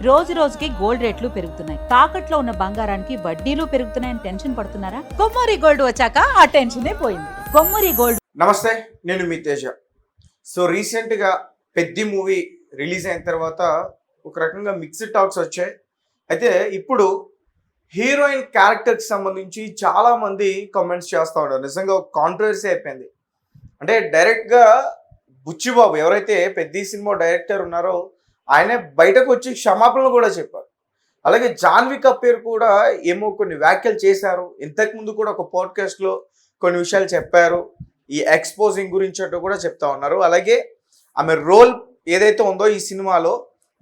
రోజు రోజుకి గోల్డ్ రేట్లు పెరుగుతున్నాయి. తాకట్లో ఉన్న బంగారానికి వడ్డీలు పెరుగుతున్నాయని టెన్షన్ పడుతున్నారా? కొమ్మూరి గోల్డ్ వచ్చాక ఆ టెన్షనే పోయింది. కొమ్మూరి గోల్డ్. నమస్తే, నేను మీ తేజ. సో రీసెంట్గా పెద్ది మూవీ రిలీజ్ అయిన తర్వాత ఒక రకంగా మిక్స్డ్ టాక్స్ వచ్చాయి. అయితే ఇప్పుడు హీరోయిన్ క్యారెక్టర్కి సంబంధించి చాలామంది కామెంట్స్ చేస్తూ ఉన్నారు. నిజంగా ఒక కాంట్రవర్సీ అయిపోయింది. అంటే డైరెక్ట్గా బుచ్చిబాబు ఎవరైతే పెద్ది సినిమా డైరెక్టర్ ఉన్నారో ఆయనే బయటకు వచ్చి క్షమాపణలు కూడా చెప్పారు. అలాగే జాన్వీ కపూర్ కూడా ఏమో కొన్ని వ్యాఖ్యలు చేశారు. ఇంతకుముందు కూడా ఒక పాడ్కాస్ట్లో కొన్ని విషయాలు చెప్పారు. ఈ ఎక్స్పోజింగ్ గురించి అటు కూడా చెప్తా ఉన్నారు. అలాగే ఆమె రోల్ ఏదైతే ఉందో ఈ సినిమాలో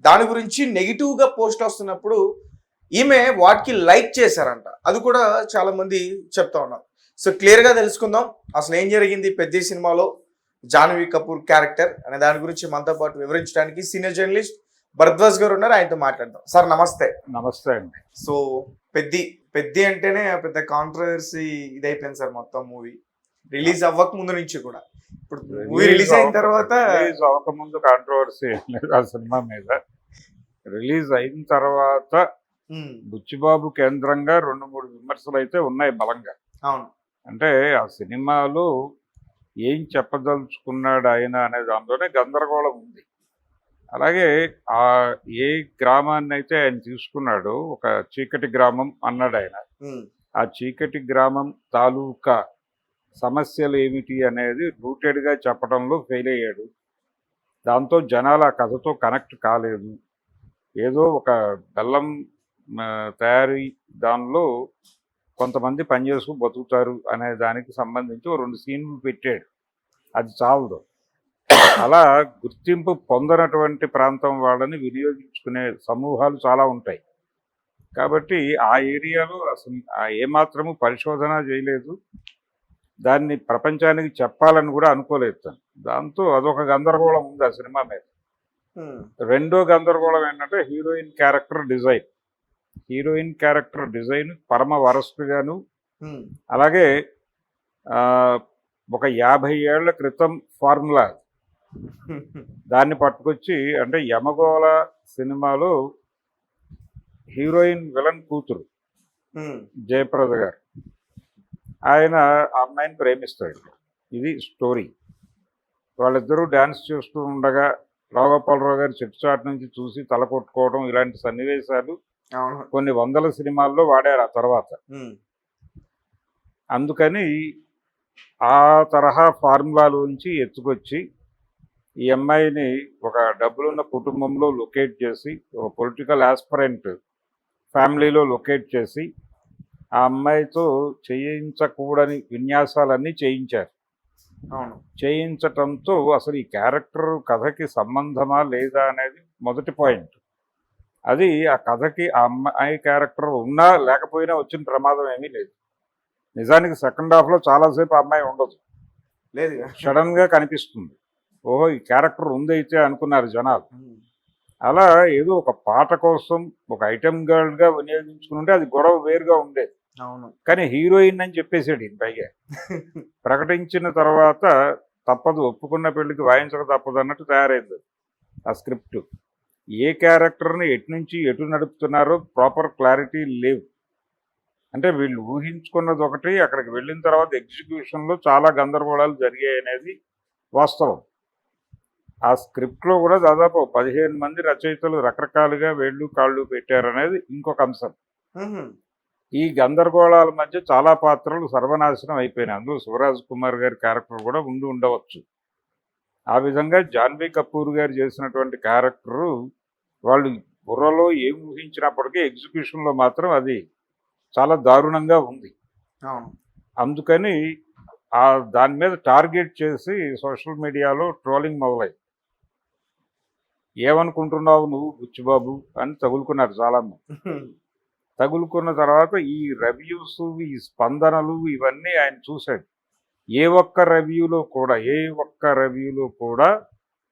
దాని గురించి నెగిటివ్గా పోస్ట్ వస్తున్నప్పుడు ఈమె వాటికి లైక్ చేశారంట. అది కూడా చాలామంది చెప్తా ఉన్నారు. సో క్లియర్గా తెలుసుకుందాం అసలు ఏం జరిగింది పెద్ద సినిమాలో జాన్వీ కపూర్ క్యారెక్టర్ అనే దాని గురించి మనతో పాటు వివరించడానికి సీనియర్ జర్నలిస్ట్ భరద్వాజ్ గారు ఉన్నారు. ఆయనతో మాట్లాడదాం. సార్ నమస్తే. నమస్తే అండి. సో పెద్ది అంటేనే పెద్ద కాంట్రవర్సీ ఇదైపోయింది సార్. మొత్తం మూవీ రిలీజ్ అవ్వక ముందు నుంచి కూడా ఇప్పుడు మూవీ రిలీజ్ అయిన తర్వాత రిలీజ్ అవ్వకముందు కాంట్రవర్సీ లేదు ఆ సినిమా మీద. రిలీజ్ అయిన తర్వాత బుచ్చిబాబు కేంద్రంగా 2-3 విమర్శలు అయితే ఉన్నాయి బలంగా. అవును. అంటే ఆ సినిమాలో ఏం చెప్పదలుచుకున్నాడు ఆయన అనే దానిలోనే గందరగోళం ఉంది. అలాగే ఆ ఏ గ్రామాన్ని అయితే ఆయన తీసుకున్నాడో ఒక చీకటి గ్రామం అన్నాడు ఆయన. ఆ చీకటి గ్రామం తాలూకా సమస్యలు ఏమిటి అనేది రూటెడ్గా చెప్పడంలో ఫెయిల్ అయ్యాడు. దాంతో జనాలు ఆ కథతో కనెక్ట్ కాలేదు. ఏదో ఒక బెల్లం తయారీ దానిలో కొంతమంది పనిచేసుకు బతుకుతారు అనే దానికి సంబంధించి 2 సీన్లు పెట్టాడు. అది చాలదు. అలా గుర్తింపు పొందనటువంటి ప్రాంతం వాళ్ళని వినియోగించుకునే సమూహాలు చాలా ఉంటాయి. కాబట్టి ఆ ఏరియాలో అసలు ఏమాత్రము పరిశోధన చేయలేదు. దాన్ని ప్రపంచానికి చెప్పాలని కూడా అనుకోలేదు తను. దాంతో అదొక గందరగోళం ఉంది ఆ సినిమా మీద. రెండో గందరగోళం ఏంటంటే హీరోయిన్ క్యారెక్టర్ డిజైన్ పరమ వరస్ట్గాను, అలాగే ఒక 50 ఏళ్ల క్రితం ఫార్ములా దాన్ని పట్టుకొచ్చి, అంటే యమగోళ సినిమాలో హీరోయిన్ విలన్ కూతురు జయప్రద గారు, ఆయన అమ్మాయిని ప్రేమిస్తాడు. ఇది స్టోరీ. వాళ్ళిద్దరూ డ్యాన్స్ చేస్తూ ఉండగా రావుగోపాలరావు గారు చెట్టుచాటు నుంచి చూసి తల కొట్టుకోవడం, ఇలాంటి సన్నివేశాలు కొన్ని 100 సినిమాల్లో వాడారు ఆ తర్వాత. అందుకని ఆ తరహా ఫార్ములాలోంచి ఎత్తుకొచ్చి ఈ అమ్మాయిని ఒక డబ్బులున్న కుటుంబంలో లొకేట్ చేసి, ఒక పొలిటికల్ ఆస్పరెంట్ ఫ్యామిలీలో లొకేట్ చేసి ఆ అమ్మాయితో చేయించకూడని విన్యాసాలన్నీ చేయించారు. చేయించటంతో అసలు ఈ క్యారెక్టర్ కథకి సంబంధమా లేదా అనేది మొదటి పాయింట్. అది ఆ కథకి ఆ అమ్మాయి క్యారెక్టర్ ఉన్నా లేకపోయినా వచ్చిన ప్రమాదం ఏమీ లేదు. నిజానికి సెకండ్ హాఫ్లో చాలాసేపు ఆ అమ్మాయి ఉండదు, లేదు, సడన్గా కనిపిస్తుంది. ఓహో ఈ క్యారెక్టర్ ఉందైతే అనుకున్నారు జనాలు. అలా ఏదో ఒక పాట కోసం ఒక ఐటెం గర్ల్గా వినియోగించుకుంటే అది గొడవ వేరుగా ఉండేది. అవును. కానీ హీరోయిన్ అని చెప్పేసాడు ఈయన పైగా. ప్రకటించిన తర్వాత తప్పదు, ఒప్పుకున్న పెళ్లికి వాయించక తప్పదు అన్నట్టు తయారైంది ఆ స్క్రిప్ట్. ఏ క్యారెక్టర్ని ఎటు నుంచి ఎటు నడుపుతున్నారో ప్రాపర్ క్లారిటీ లేవు. అంటే వీళ్ళు ఊహించుకున్నది ఒకటి, అక్కడికి వెళ్ళిన తర్వాత ఎగ్జిక్యూషన్లో చాలా గందరగోళాలు జరిగాయి అనేది వాస్తవం. ఆ స్క్రిప్ట్లో కూడా దాదాపు 15 మంది రచయితలు రకరకాలుగా వేళ్ళు కాళ్ళు పెట్టారనేది ఇంకొక అంశం. ఈ గందరగోళాల మధ్య చాలా పాత్రలు సర్వనాశనం అయిపోయినాయి. అందులో శివరాజ్ కుమార్ గారి క్యారెక్టర్ కూడా ఉండవచ్చు. ఆ విధంగా జాన్వీ కపూర్ గారు చేసినటువంటి క్యారెక్టరు వాళ్ళు బుర్రలో ఏం ఊహించినప్పటికీ ఎగ్జిక్యూషన్లో మాత్రం అది చాలా దారుణంగా ఉంది. అందుకని దాని మీద టార్గెట్ చేసి సోషల్ మీడియాలో ట్రోలింగ్ మొదలైంది. ఏమనుకుంటున్నావు నువ్వు బుచ్చిబాబు అని తగులుకున్నారు చాలామంది. తగులుకున్న తర్వాత ఈ రివ్యూస్, ఈ స్పందనలు ఇవన్నీ ఆయన చూశాడు. ఏ ఒక్క రివ్యూలో కూడా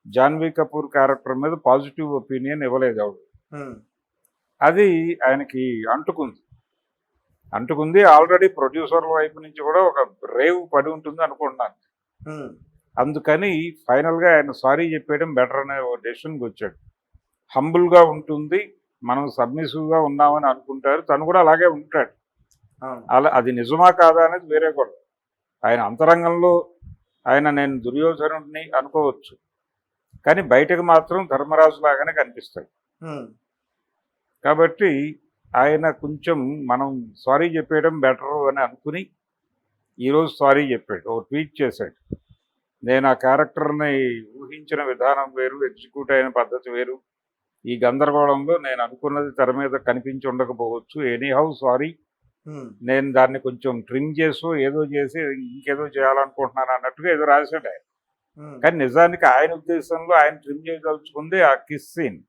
జాన్వీ కపూర్ క్యారెక్టర్ మీద పాజిటివ్ ఒపీనియన్ ఇవ్వలేదు ఆవిడ. అది ఆయనకి అంటుకుంది. ఆల్రెడీ ప్రొడ్యూసర్ల వైపు నుంచి కూడా ఒక రేవ్ పడి ఉంటుంది అనుకుంటున్నాను. అందుకని ఫైనల్గా ఆయన సారీ చెప్పేయడం బెటర్ అనే ఒక డెసిషన్కి వచ్చాడు. హంబుల్గా ఉంటుంది, మనం సబ్మిసివ్గా ఉన్నామని అనుకుంటారు, తను కూడా అలాగే ఉంటాడు. అవును. అలా అది నిజమా కాదా అనేది వేరే కూడా. ఆయన అంతరంగంలో ఆయన నేను దుర్యోధనుడిని అనుకోవచ్చు, కానీ బయటకు మాత్రం ధర్మరాజు లాగానే కనిపిస్తాడు. ఉమ్, కాబట్టి ఆయన కొంచెం మనం సారీ చెప్పేయడం బెటరు అని అనుకుని ఈరోజు సారీ చెప్పాడు, ఓ ట్వీట్ చేశాడు. నేను ఆ క్యారెక్టర్ని ఊహించిన విధానం వేరు, ఎగ్జిక్యూట్ అయిన పద్ధతి వేరు, ఈ గందరగోళంలో నేను అనుకున్నది తెర మీద కనిపించి ఉండకపోవచ్చు, ఎనీహౌ సారీ, ఉమ్, నేను దాన్ని కొంచెం ట్రిమ్ చేసి ఏదో చేసి ఇంకేదో చేయాలనుకుంటున్నాను అన్నట్టుగా ఏదో రాశాడు ఆయన. ఉమ్, కానీ నిజానికి ఆయన ఉద్దేశంలో ఆయన ట్రిమ్ చేయదలుచుకుంది ఆ కిస్ సీన్.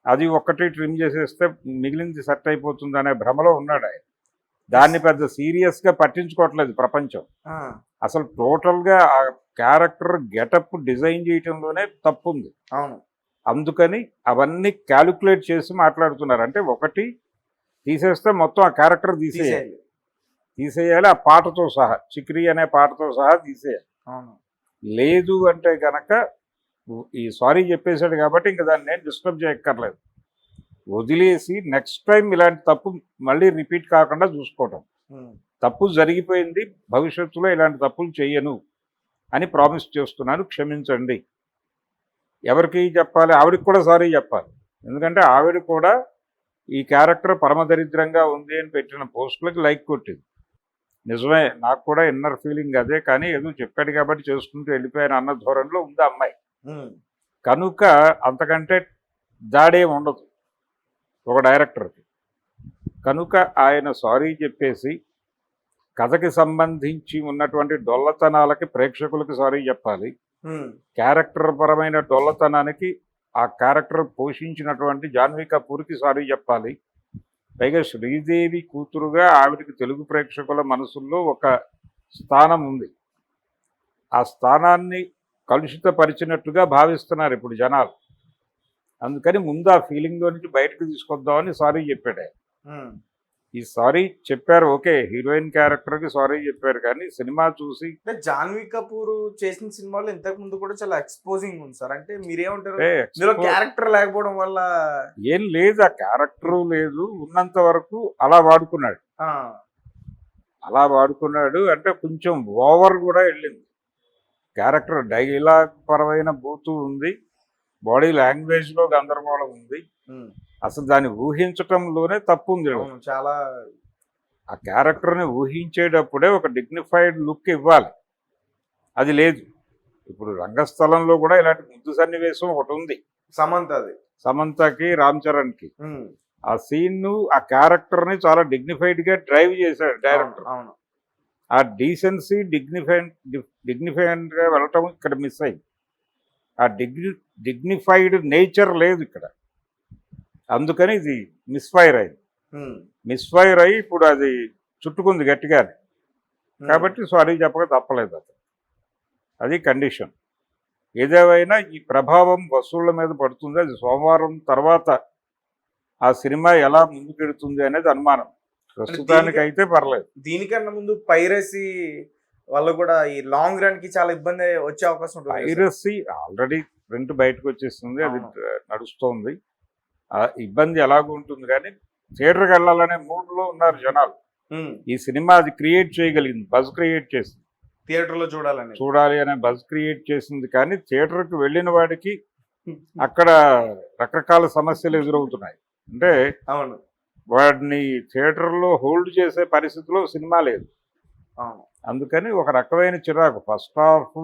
అది ఒక్కటి ట్రిమ్ చేసేస్తే మిగిలింది సెట్ అయిపోతుంది అనే భ్రమలో ఉన్నాడు ఆయన. దాన్ని పెద్ద సీరియస్గా పట్టించుకోవట్లేదు ప్రపంచం. ఆ, అసలు టోటల్గా ఆ క్యారెక్టర్ గెటప్ డిజైన్ చేయటంలోనే తప్పు ఉంది. అవును. అందుకని అవన్నీ క్యాలిక్యులేట్ చేసి మాట్లాడుతున్నారు. అంటే ఒకటి తీసేస్తే మొత్తం ఆ క్యారెక్టర్ తీసేయాలి. తీసేయాలి, ఆ పాటతో సహా, చిక్రీ అనే పాటతో సహా తీసేయాలి. అవును. లేదు అంటే కనుక ఈ సారీ చెప్పేశాడు కాబట్టి ఇంకా దాన్ని నేను డిస్టర్బ్ చేయక్కర్లేదు, వదిలేసి నెక్స్ట్ టైం ఇలాంటి తప్పు మళ్ళీ రిపీట్ కాకుండా చూసుకోవటం. ఉమ్, తప్పు జరిగిపోయింది, భవిష్యత్తులో ఇలాంటి తప్పులు చెయ్యను అని ప్రామిస్ చేస్తున్నాను, క్షమించండి. ఎవరికి చెప్పాలి? ఆవిడకి కూడా సారీ చెప్పాలి. ఎందుకంటే ఆవిడ కూడా ఈ క్యారెక్టర్ పరమదరిద్రంగా ఉంది అని పెట్టిన పోస్టులకి లైక్ కొట్టింది. నిజమే, నాకు కూడా ఇన్నర్ ఫీలింగ్ అదే, కానీ ఏదో చెప్పాడు కాబట్టి చేసుకుంటూ వెళ్ళిపోయాను అన్న ధోరణిలో ఉంది ఆ అమ్మాయి. ఉమ్, కనుక అంతకంటే దాడే ఉండదు ఒక డైరెక్టర్కి. కనుక ఆయన సారీ చెప్పేసి కథకి సంబంధించి ఉన్నటువంటి డొల్లతనాలకి ప్రేక్షకులకి సారీ చెప్పాలి, ఉమ్, క్యారెక్టర్ పరమైన డొల్లతనానికి ఆ క్యారెక్టర్ పోషించినటువంటి జాన్వీ కపూర్కి సారీ చెప్పాలి. పైగా శ్రీదేవి కూతురుగా ఆవిడకి తెలుగు ప్రేక్షకుల మనసుల్లో ఒక స్థానం ఉంది. ఆ స్థానాన్ని కలుషితపరిచినట్టుగా భావిస్తున్నారు ఇప్పుడు జనాలు. అందుకని ముందు ఆ ఫీలింగ్లో నుంచి బయటకు తీసుకొద్దామని సారీ చెప్పాడు ఆయన. ఉమ్. ఈ సారీ చెప్పారు, ఓకే, హీరోయిన్ క్యారెక్టర్కి సారీ చెప్పారు, కానీ సినిమా చూసి అంటే జాన్వీ కపూర్ చేసిన సినిమాలో ఇంతకు ముందు కూడా చాలా ఎక్స్పోజింగ్ ఉంది సార్. అంటే మీరేమంటారు? ఇందులో క్యారెక్టర్ లేకపోవడం వల్ల ఏం లేదు, ఆ క్యారెక్టరు లేదు, ఉన్నంత వరకు అలా వాడుకున్నాడు. ఆ, అలా వాడుకున్నాడు అంటే కొంచెం ఓవర్ కూడా వెళ్ళింది. క్యారెక్టర్ డైలాగ్ పరమైన బూతు ఉంది, బాడీ లాంగ్వేజ్లో గందరగోళం ఉంది, ఉమ్, అసలు దాన్ని ఊహించటంలోనే తప్పు ఉంది. అవును, చాలా. ఆ క్యారెక్టర్ని ఊహించేటప్పుడే ఒక డిగ్నిఫైడ్ లుక్ ఇవ్వాలి, అది లేదు. ఇప్పుడు రంగస్థలంలో కూడా ఇలాంటి ముద్దు సన్నివేశం ఒకటి ఉంది, సమంతది. సమంతకి రామ్ చరణ్కి. ఉమ్, ఆ సీన్ను ఆ క్యారెక్టర్ని చాలా డిగ్నిఫైడ్గా డ్రైవ్ చేశాడు డైరెక్టర్. అవును. ఆ డీసెన్సీ డిగ్నిఫైడ్గా వెళ్ళటం ఇక్కడ మిస్ అయింది. ఆ డిగ్నిఫైడ్ నేచర్ లేదు ఇక్కడ, అందుకని ఇది మిస్ఫైర్ అయింది. ఉమ్, మిస్ఫైర్ అయ్యి ఇప్పుడు అది చుట్టుకుంది గట్టిగానే. ఉమ్, కాబట్టి సారీ చెప్పక తప్పలేదు అతను, అది కండిషన్. ఏదేమైనా ఈ ప్రభావం వసూళ్ల మీద పడుతుంది, అది సోమవారం తర్వాత ఆ సినిమా ఎలా ముందుకెడుతుంది అనేది అనుమానం. ప్రస్తుతానికి అయితే పర్లేదు. దీనికన్నా ముందు పైరసీ వల్ల కూడా ఈ లాంగ్ రన్ కి చాలా ఇబ్బంది వచ్చే అవకాశం ఉంటుంది కదా సార్? పైరసీ ఆల్రెడీ ప్రింట్ బయటకు వచ్చేస్తుంది, అది నడుస్తోంది. ఆ ఇబ్బంది ఎలాగూ ఉంటుంది, కానీ థియేటర్కి వెళ్ళాలనే మూడ్లో ఉన్నారు జనాలు. ఉమ్, ఈ సినిమా అది క్రియేట్ చేయగలిగింది, బజ్ క్రియేట్ చేసింది, థియేటర్ లో చూడాలని. చూడాలి అనే బజ్ క్రియేట్ చేసింది. కానీ థియేటర్కి వెళ్ళిన వాడికి అక్కడ రకరకాల సమస్యలు ఎదురవుతున్నాయి. అంటే అవును. వాడిని థియేటర్లో హోల్డ్ చేసే పరిస్థితిలో సినిమా లేదు. అవును. అందుకని ఒక రకమైన చిరాకు. ఫస్ట్ హాఫ్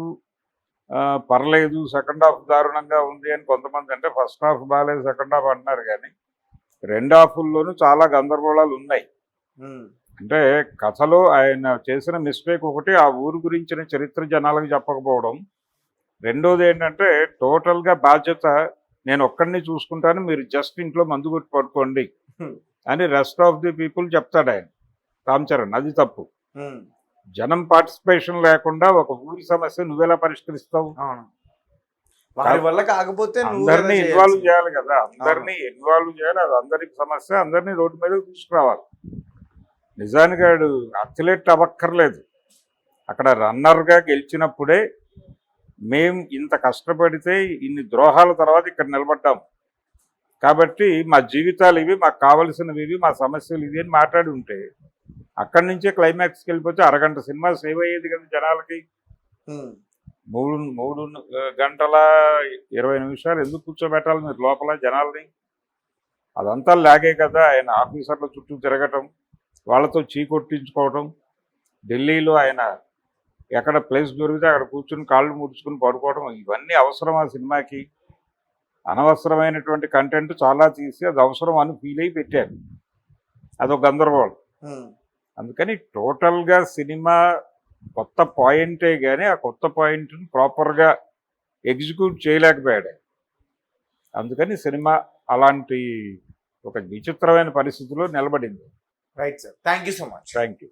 పర్లేదు, సెకండ్ హాఫ్ దారుణంగా ఉంది అని కొంతమంది, అంటే ఫస్ట్ హాఫ్ బాగాలేదు సెకండ్ హాఫ్ అంటున్నారు, కానీ రెండు హాఫుల్లోనూ చాలా గందరగోళాలు ఉన్నాయి. ఉమ్, అంటే కథలో ఆయన చేసిన మిస్టేక్ ఒకటి, ఆ ఊరు గురించిన చరిత్ర జనాలకు చెప్పకపోవడం. రెండోది ఏంటంటే టోటల్గా బాధ్యత నేను ఒక్కడిని చూసుకుంటాను, మీరు జస్ట్ ఇంట్లో మందు కొట్టి పడుకోండి అని రెస్ట్ ఆఫ్ ది పీపుల్ చెప్తాడు ఆయన, రామ్ చరణ్. అది తప్పు. ఉమ్, జనం పార్టిసిపేషన్ లేకుండా ఒక ఊరి సమస్య నువ్వెలా పరిష్కరిస్తావు? అవును. వారి వల్ల కాకపోతే నువ్వు కదా అందరినీ చేయాల్సింది. ఇన్వాల్వ్ చేయాలి కదా, అందరినీ ఇన్వాల్వ్ చేయాలి, అది అందరికి సమస్య, అందరినీ రోడ్డు మీద తీసుకురావాలి. నిజానికి వాడు అథ్లెట్ అవ్వక్కర్లేదు, అక్కడ రన్నర్గా గెలిచినప్పుడే మేం ఇంత కష్టపడితే ఇన్ని ద్రోహాల తర్వాత ఇక్కడ నిలబడ్డాము. కాబట్టి మా జీవితాలు ఇవి, మాకు కావలసినవి ఇవి, మా సమస్యలు ఇవి అని మాట్లాడి ఉంటే అక్కడి నుంచే క్లైమాక్స్కి వెళ్ళిపోతే అరగంట సినిమా సేవ్ అయ్యేది కదా జనాలకి. ఉమ్, మూడు గంటల 20 నిమిషాలు ఎందుకు కూర్చోబెట్టాలి మీరు లోపల జనాల్ని? అదంతా లాగే కదా. ఆయన ఆఫీసర్ల చుట్టూ తిరగటం, వాళ్ళతో చీకొట్టించుకోవటం, ఢిల్లీలో ఆయన ఎక్కడ ప్లేస్ దొరికితే అక్కడ కూర్చుని కాళ్ళు ముడుచుకుని పడుకోవడం, ఇవన్నీ అవసరం ఆ సినిమాకి? అనవసరమైనటువంటి కంటెంట్ చాలా తీసి అది అవసరం అని ఫీల్ అయి పెట్టారు. అదొక గందరగోళం. ఉమ్. అందుకని టోటల్గా సినిమా కొత్త పాయింటే కానీ ఆ కొత్త పాయింట్ని ప్రాపర్గా ఎగ్జిక్యూట్ చేయలేకపోయాడు. అందుకని సినిమా అలాంటి ఒక విచిత్రమైన పరిస్థితిలో నిలబడింది. Right sir, thank you so much. Thank you.